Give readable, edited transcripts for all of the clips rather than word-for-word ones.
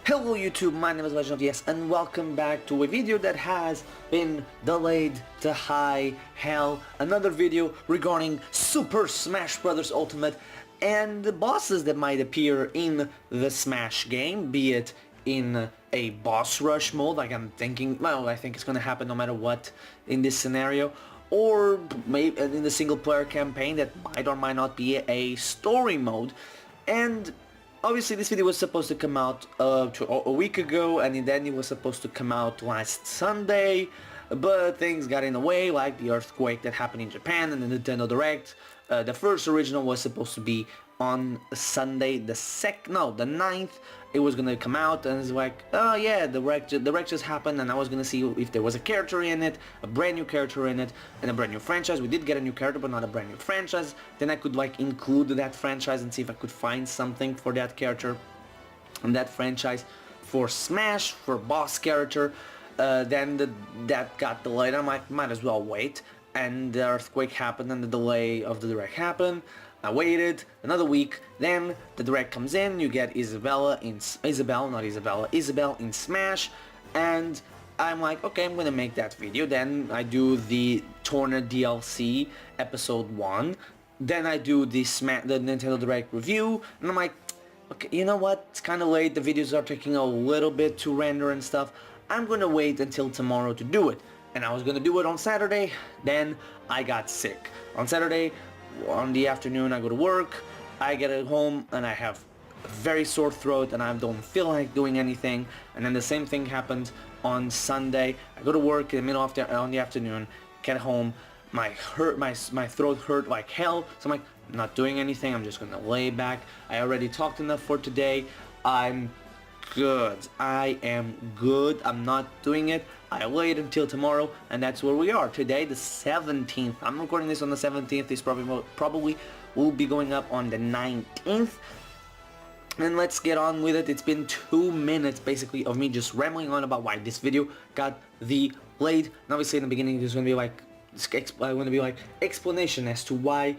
Hello YouTube, my name is Legend of Yes and welcome back to a video that has been delayed to high hell. Another video regarding Super Smash Bros. Ultimate and the bosses that might appear in the Smash game, be it in a boss rush mode, like I'm thinking, well, I think it's gonna happen no matter what in this scenario, or maybe in the single player campaign that might or might not be a story mode. And obviously this video was supposed to come out a week ago, and then it was supposed to come out last Sunday, but things got in the way, like the earthquake that happened in Japan and the Nintendo Direct. The first original was supposed to be on Sunday the 9th. It was gonna come out, and it's like, oh yeah, the wreck just happened, and I was gonna see if there was a character in it, a brand new character in it, and a brand new franchise. We did get a new character, but not a brand new franchise. Then I could like include that franchise and see if I could find something for that character and that franchise for Smash, for boss character. Then that got delayed. I'm like, might as well wait. And the earthquake happened and the delay of the Direct happened. I waited another week, then the Direct comes in, you get Isabelle in Smash, and I'm like, okay, I'm gonna make that video. Then I do the Torna DLC episode 1, then I do the Nintendo Direct review, and I'm like, okay, you know what, it's kinda late, the videos are taking a little bit to render and stuff, I'm gonna wait until tomorrow to do it. And I was gonna do it on Saturday, then I got sick. On Saturday, on the afternoon, I go to work, I get home, and I have a very sore throat, and I don't feel like doing anything. And then the same thing happened on Sunday. I go to work in the middle of the afternoon, get home, my throat hurt like hell, so I'm like, I'm not doing anything, I'm just gonna lay back. I already talked enough for today. I'm good. I am good. I'm not doing it. I wait until tomorrow, and that's where we are. Today, the 17th. I'm recording this on the 17th. This probably will be going up on the 19th. And let's get on with it. It's been 2 minutes, basically, of me just rambling on about why this video got delayed. And obviously, in the beginning, there's going to be like explanation as to why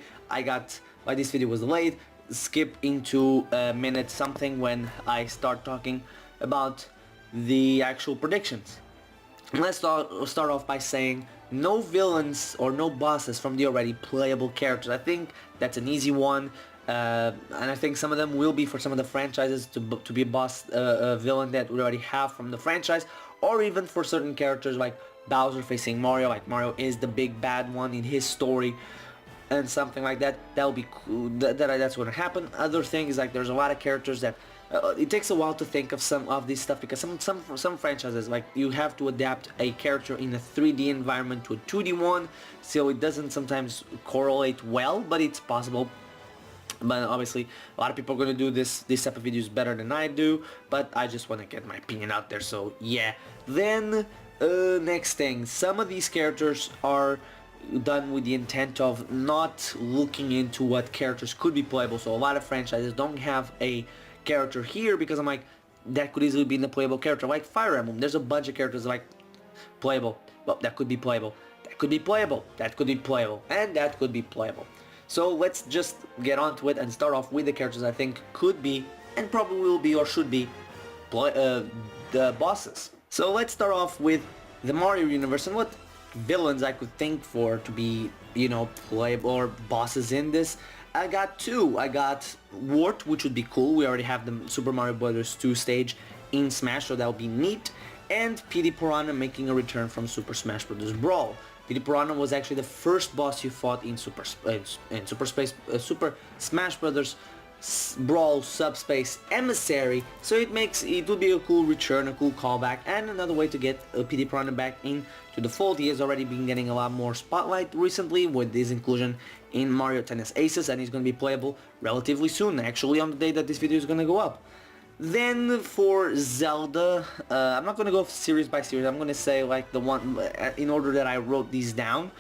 this video was delayed. Skip into minute something when I start talking about the actual predictions. Let's start off by saying no villains or no bosses from the already playable characters. I think that's an easy one, and I think some of them will be for some of the franchises to be a boss villain that we already have from the franchise, or even for certain characters like Bowser facing Mario. Like Mario is the big bad one in his story, and something like that. That'll be cool. That's going to happen. Other thing is like there's a lot of characters that it takes a while to think of some of this stuff, because some franchises, like, you have to adapt a character in a 3D environment to a 2D one, so it doesn't sometimes correlate well, but it's possible. But obviously a lot of people are going to do this type of videos better than I do, but I just want to get my opinion out there, so yeah. Then next thing, some of these characters are done with the intent of not looking into what characters could be playable. So a lot of franchises don't have a character here because I'm like, that could easily be in the playable character. Like Fire Emblem, there's a bunch of characters like playable, well, that could be playable, that could be playable, that could be playable, and that could be playable. So let's just get on to it and start off with the characters I think could be, and probably will be or should be, the bosses. So let's start off with the Mario universe and what villains I could think for to be, you know, playable or bosses in this. I got two. I got Wart, which would be cool. We already have the Super Mario Bros. 2 stage in Smash, so that'll be neat. And Petey Piranha making a return from Super Smash Bros. Brawl. Petey Piranha was actually the first boss you fought in Super Smash Bros. Brawl Subspace Emissary, so it would be a cool return, a cool callback, and another way to get Petey Piranha back into the fold. He has already been getting a lot more spotlight recently with his inclusion in Mario Tennis Aces, and he's going to be playable relatively soon, actually on the day that this video is going to go up. Then for Zelda, I'm not going to go series by series, I'm going to say like the one in order that I wrote these down.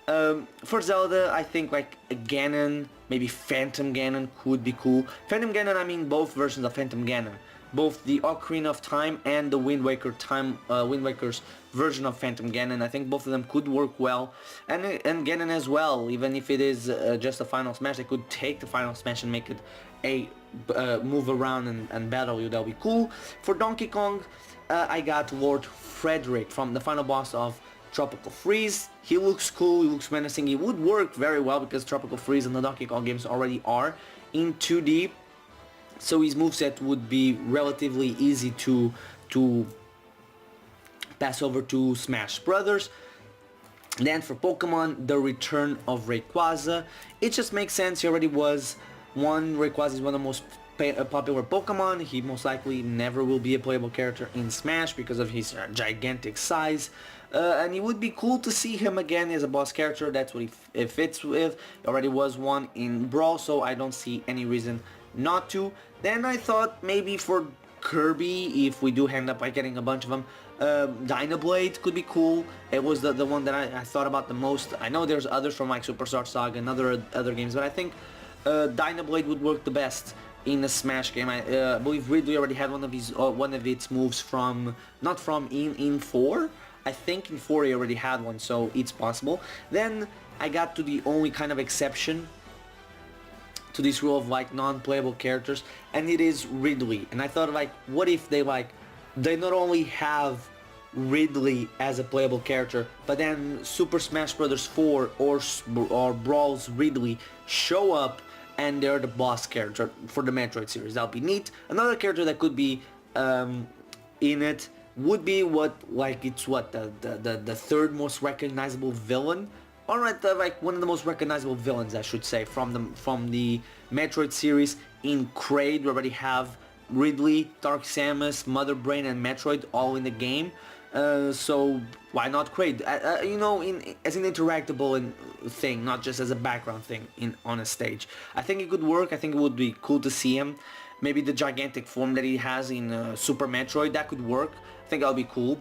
For Zelda, I think like Ganon, maybe Phantom Ganon could be cool. Phantom Ganon, I mean both versions of Phantom Ganon. both the Ocarina of Time and the Wind Waker's version of Phantom Ganon. I think both of them could work well, and Ganon as well. Even if it is just a final smash, they could take the final smash and make it a move around and battle you. That'll be cool. For Donkey Kong, I got Lord Frederick from the final boss of Tropical Freeze. He looks cool, he looks menacing. He would work very well because Tropical Freeze and the Donkey Kong games already are in 2D. So his moveset would be relatively easy to pass over to Smash Brothers. Then for Pokemon, the return of Rayquaza. It just makes sense. He already was one. Rayquaza is one of the most popular Pokemon. He most likely never will be a playable character in Smash because of his gigantic size. And it would be cool to see him again as a boss character. That's what he fits with. He already was one in Brawl, so I don't see any reason not to. Then I thought maybe for Kirby, if we do end up by getting a bunch of them, Dynablade could be cool. It was the one that I thought about the most. I know there's others from like Superstar Saga and other games, but I think Dynablade would work the best in a Smash game. I believe Ridley already had one of its moves from, not from in 4. I think in 4 he already had one, so it's possible. Then I got to the only kind of exception to this rule of like non-playable characters, and it is Ridley. And I thought like, what if they not only have Ridley as a playable character, but then Super Smash Bros. 4 or Brawl's Ridley show up and they're the boss character for the Metroid series. That'll be neat. Another character that could be in it would be the third most recognizable villain. Alright, like one of the most recognizable villains, I should say, from the Metroid series. In Kraid, we already have Ridley, Dark Samus, Mother Brain, and Metroid all in the game. So why not Kraid? You know, as an interactable thing, not just as a background thing on a stage. I think it could work. I think it would be cool to see him. Maybe the gigantic form that he has in Super Metroid, that could work. I think that'll be cool.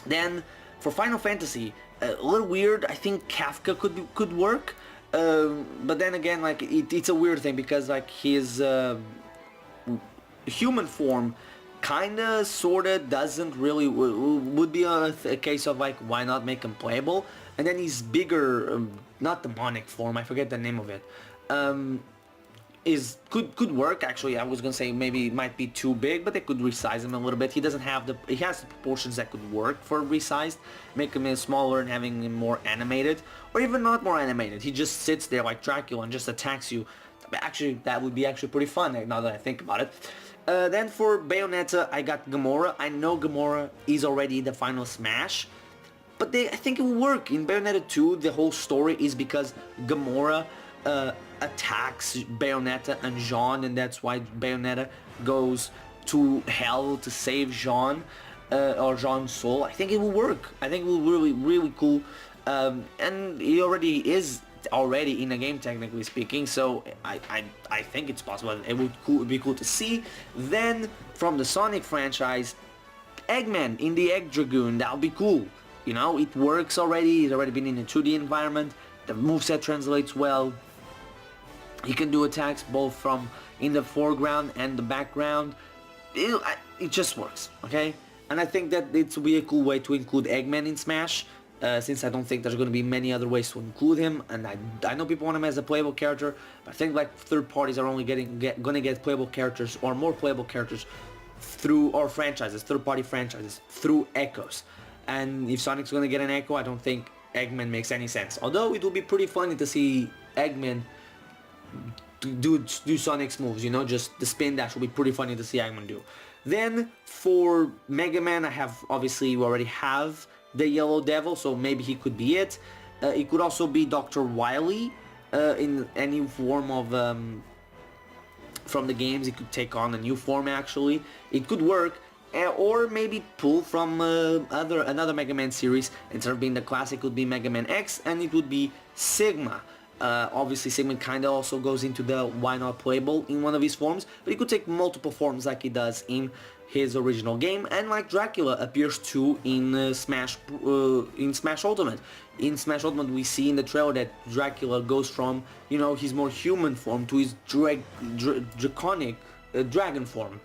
Then for Final Fantasy, a little weird. I think Kafka could work. But then again, like it's a weird thing because like his human form kinda sorta doesn't really would be a case of like, why not make him playable? And then his bigger not demonic form, I forget the name of it, could work. Actually, I was gonna say maybe it might be too big, but they could resize him a little bit. He has the proportions that could work for resized, make him smaller and having him more animated, or even not more animated. He just sits there like Dracula and just attacks you. Actually, that would be actually pretty fun now that I think about it. Then for Bayonetta, I got Gamora. I know Gamora is already the final Smash, but I think it will work. In Bayonetta 2, the whole story is because Gamora attacks Bayonetta and Jean, and that's why Bayonetta goes to hell to save Jean, or Jean's soul. I think it will work. I think it will really, really cool. And he already is in the game, technically speaking, so I think it's possible. It would be cool to see. Then from the Sonic franchise, Eggman in the Egg Dragoon, that would be cool. You know, it works already. He's already been in a 2D environment. The moveset translates well. He can do attacks both from in the foreground and the background. It just works, okay? And I think that it would be a cool way to include Eggman in Smash, since I don't think there's going to be many other ways to include him. And I know people want him as a playable character, but I think like third parties are only going to get playable characters or more playable characters through third party franchises, through Echoes. And if Sonic's going to get an Echo, I don't think Eggman makes any sense. Although it will be pretty funny to see Eggman do Sonic's moves, you know, just the spin dash will be pretty funny to see Eggman do. Then for Mega Man, we already have the Yellow Devil, so maybe he could be it. It could also be Dr. Wily in any form of from the games. It could take on a new form actually. It could work. Or maybe pull from another Mega Man series. Instead of being the classic, it would be Mega Man X, and it would be Sigma. Obviously Sigma kinda also goes into the why not playable in one of his forms, but he could take multiple forms like he does in his original game, and like Dracula appears too in Smash Ultimate. In Smash Ultimate we see in the trailer that Dracula goes from, you know, his more human form to his draconic dragon form.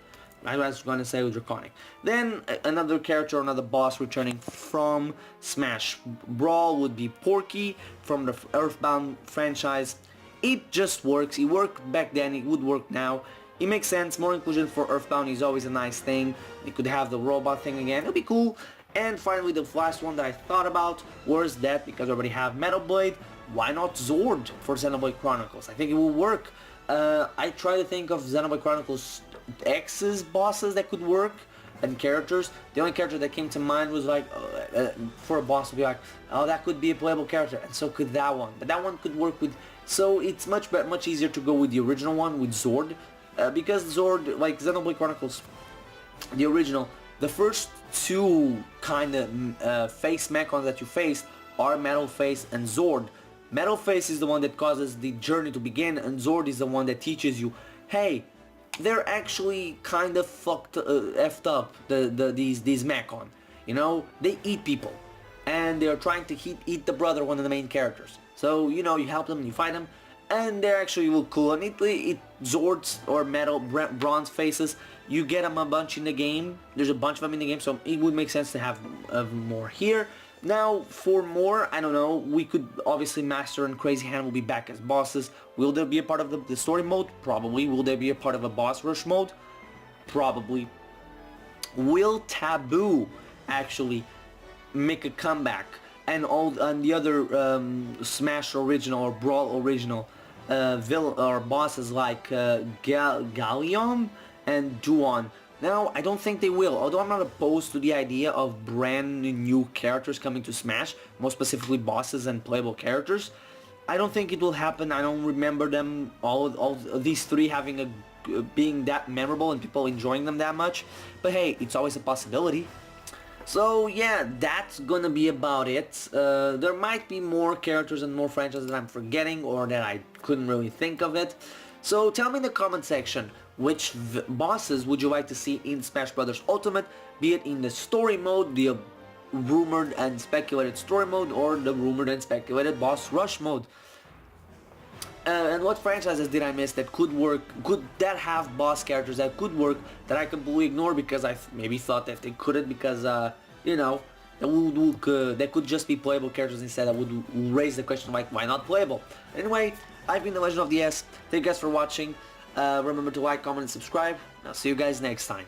I was going to say Draconic. Then another character, another boss returning from Smash Brawl would be Porky from the Earthbound franchise. It just works. It worked back then, it would work now. It makes sense. More inclusion for Earthbound is always a nice thing. You could have the robot thing again. It'll be cool. And finally, the last one that I thought about was that because I already have Metal Blade, why not Zord for Xenoblade Chronicles? I think it will work. I try to think of Xenoblade Chronicles X's bosses that could work and characters. The only character that came to mind was like, for a boss to be like, oh, that could be a playable character, and so could that one. But that one could work with, so it's much easier to go with the original one, with Zord, because Zord, like Xenoblade Chronicles, the original, the first two kind of face mechons that you face are Metal Face and Zord. Metal Face is the one that causes the journey to begin, and Zord is the one that teaches you, hey, they're actually kind of effed up, these mechon. You know, they eat people, and they're trying to eat the brother, one of the main characters. So, you know, you help them, you fight them, and they're actually real cool. And Zords or Metal Bronze Faces, you get them a bunch in the game. There's a bunch of them in the game, so it would make sense to have more here. Now, for more, I don't know, we could obviously Master and Crazy Hand will be back as bosses. Will there be a part of the story mode? Probably. Will there be a part of a boss rush mode? Probably. Will Taboo actually make a comeback? And the other Smash original or Brawl original villain or bosses like Gallium and Duon. Now, I don't think they will, although I'm not opposed to the idea of brand new characters coming to Smash, more specifically bosses and playable characters. I don't think it will happen. I don't remember them, all these three being that memorable and people enjoying them that much. But hey, it's always a possibility. So yeah, that's gonna be about it. There might be more characters and more franchises that I'm forgetting or that I couldn't really think of it. So tell me in the comment section, which bosses would you like to see in Smash Bros. Ultimate, be it in the story mode, the rumored and speculated story mode, or the rumored and speculated boss rush mode. And what franchises did I miss that could work, that have boss characters that could work, that I completely ignore because I maybe thought that they couldn't because, you know, they could just be playable characters instead. That would raise the question like, why not playable? Anyway, I've been the Legend of the S. Thank you guys for watching. Remember to like, comment, and subscribe. I'll see you guys next time.